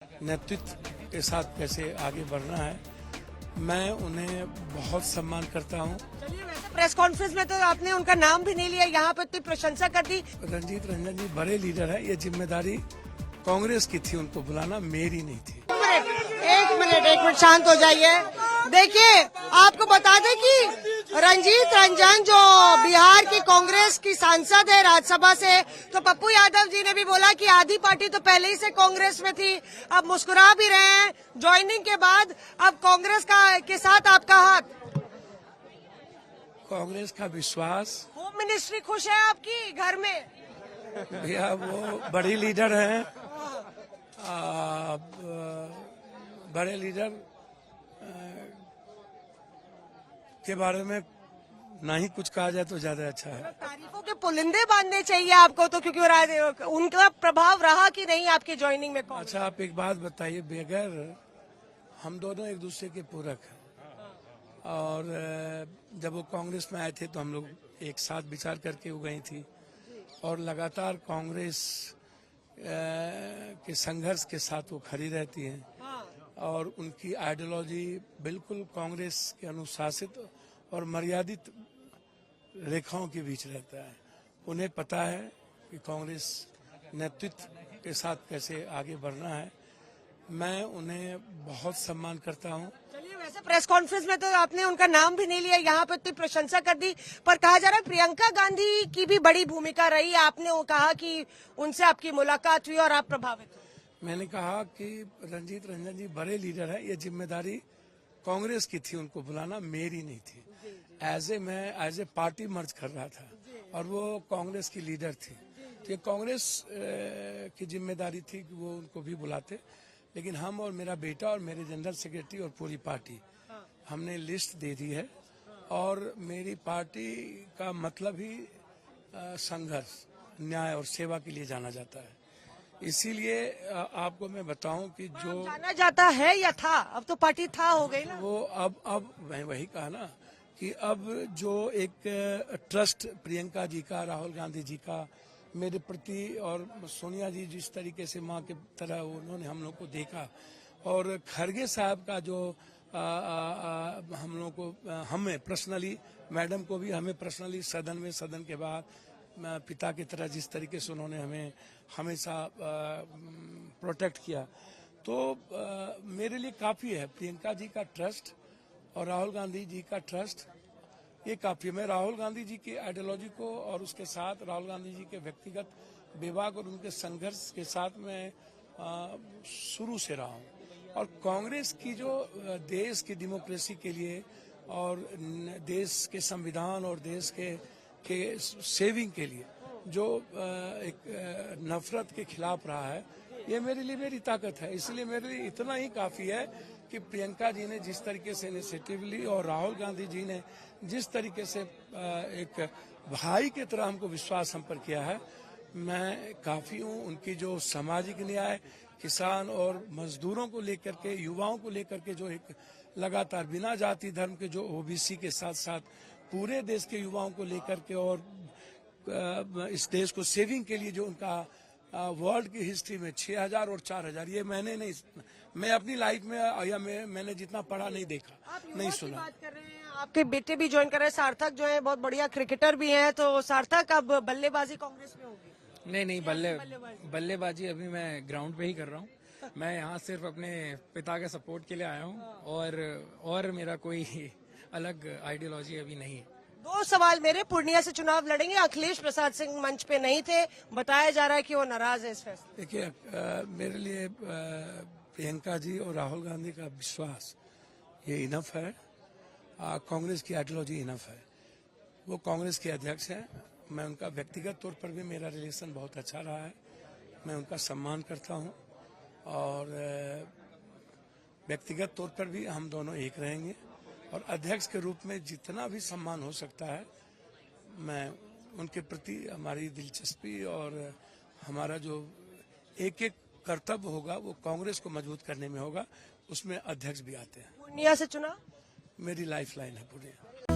नेतृत्व के साथ कैसे आगे बढ़ना है, मैं उन्हें बहुत सम्मान करता हूं। चलिए, वैसे प्रेस कॉन्फ्रेंस में तो आपने उनका नाम भी नहीं लिया, यहाँ पे इतनी प्रशंसा कर दी। रंजीत रंजन जी बड़े लीडर है, ये जिम्मेदारी कांग्रेस की थी, उनको बुलाना मेरी नहीं थी। एक मिनट शांत हो जाइए। देखिए, आपको बता दें कि रंजीत रंजन जो बिहार की कांग्रेस की सांसद है राज्यसभा से, तो पप्पू यादव जी ने भी बोला कि आधी पार्टी तो पहले ही से कांग्रेस में थी, अब मुस्कुरा भी रहे हैं ज्वाइनिंग के बाद, अब कांग्रेस के साथ आपका हाथ। कांग्रेस का विश्वास, होम मिनिस्ट्री खुश है आपकी घर में? भैया वो बड़ी लीडर है, बड़े लीडर के बारे में ना ही कुछ कहा जाए तो ज्यादा अच्छा है। तारीफों के पुलिंदे बांधने चाहिए आपको तो, क्योंकि उनका प्रभाव रहा कि नहीं आपकी ज्वाइनिंग में? अच्छा, आप एक बात बताइए, बगैर हम दोनों एक दूसरे के पूरक हैं, और जब वो कांग्रेस में आए थे तो हम लोग एक साथ विचार करके वो गई थी, और लगातार कांग्रेस के संघर्ष के साथ वो खड़ी रहती हैं, और उनकी आइडियोलॉजी बिल्कुल कांग्रेस के अनुशासित और मर्यादित रेखाओं के बीच रहता है। उन्हें पता है कि कांग्रेस नेतृत्व के साथ कैसे आगे बढ़ना है, मैं उन्हें बहुत सम्मान करता हूं। चलिए, वैसे प्रेस कॉन्फ्रेंस में तो आपने उनका नाम भी नहीं लिया, यहाँ पे इतनी प्रशंसा कर दी, पर कहा जा रहा है प्रियंका गांधी की भी बड़ी भूमिका रही। आपने वो कहा कि उनसे आपकी मुलाकात हुई और आप प्रभावित हुए। मैंने कहा कि रंजीत रंजन जी बड़े लीडर है, ये जिम्मेदारी कांग्रेस की थी, उनको बुलाना मेरी नहीं थी। मैं एज ए पार्टी मर्ज कर रहा था, और वो कांग्रेस की लीडर थी, तो ये कांग्रेस की जिम्मेदारी थी कि वो उनको भी बुलाते। लेकिन हम और मेरा बेटा और मेरे जनरल सेक्रेटरी और पूरी पार्टी, हमने लिस्ट दे दी है, और मेरी पार्टी का मतलब ही संघर्ष, न्याय और सेवा के लिए जाना जाता है। इसीलिए आपको मैं बताऊं कि जो जाना जाता है या था, अब तो पार्टी था हो गई ना वो, अब मैं वही कहा ना कि अब जो एक ट्रस्ट प्रियंका जी का, राहुल गांधी जी का मेरे प्रति, और सोनिया जी जिस तरीके से माँ के तरह उन्होंने हम लोग को देखा, और खरगे साहब का जो हम लोग को, हमें पर्सनली, मैडम को भी हमें पर्सनली सदन के बाद पिता की तरह जिस तरीके से उन्होंने हमें हमेशा प्रोटेक्ट किया, तो मेरे लिए काफी है। प्रियंका जी का ट्रस्ट और राहुल गांधी जी का ट्रस्ट, ये काफी है। मैं राहुल गांधी जी की आइडियोलॉजी को और उसके साथ राहुल गांधी जी के व्यक्तिगत विभाग और उनके संघर्ष के साथ मैं शुरू से रहा हूँ, और कांग्रेस की जो देश की डेमोक्रेसी के लिए और देश के संविधान और देश के सेविंग के लिए जो एक नफरत के खिलाफ रहा है, ये मेरे लिए मेरी ताकत है। इसलिए मेरे लिए इतना ही काफी है कि प्रियंका जी ने जिस तरीके से इनिशिएटिव ली, और राहुल गांधी जी ने जिस तरीके से एक भाई की तरह हमको विश्वास हम पर किया है, मैं काफी हूँ। उनकी जो सामाजिक न्याय, किसान और मजदूरों को लेकर के, युवाओं को लेकर के जो एक लगातार बिना जाति धर्म के जो ओबीसी के साथ साथ पूरे देश के युवाओं को लेकर के, और इस देश को सेविंग के लिए जो उनका वर्ल्ड की हिस्ट्री में 6000 और 4000, ये मैंने नहीं, मैं अपनी लाइफ में या मैंने जितना पढ़ा नहीं देखा, नहीं सुना। बात कर रहे हैं, आपके बेटे भी ज्वाइन कर रहे हैं, सार्थक जो है बहुत बढ़िया क्रिकेटर भी हैं, तो सार्थक अब बल्लेबाजी कांग्रेस में होगी? नहीं, बल्लेबाजी अभी मैं ग्राउंड पे ही कर रहा हूँ। मैं यहाँ सिर्फ अपने पिता के सपोर्ट के लिए आया हूँ, और मेरा कोई अलग आइडियोलॉजी अभी नहीं है। दो सवाल मेरे, पूर्णिया से चुनाव लड़ेंगे, अखिलेश प्रसाद सिंह मंच पे नहीं थे, बताया जा रहा है कि वो नाराज है इस फैसले। देखिए, मेरे लिए प्रियंका जी और राहुल गांधी का विश्वास ये इनफ है, कांग्रेस की आइडियोलॉजी इनफ है। वो कांग्रेस के अध्यक्ष हैं, मैं उनका व्यक्तिगत तौर पर भी मेरा रिलेशन बहुत अच्छा रहा है, मैं उनका सम्मान करता हूं, और व्यक्तिगत तौर पर भी हम दोनों एक रहेंगे, और अध्यक्ष के रूप में जितना भी सम्मान हो सकता है, मैं उनके प्रति हमारी दिलचस्पी और हमारा जो एक एक कर्तव्य होगा वो कांग्रेस को मजबूत करने में होगा, उसमें अध्यक्ष भी आते हैं। पूर्णिया से चुनाव मेरी लाइफ लाइन है पूर्णिया।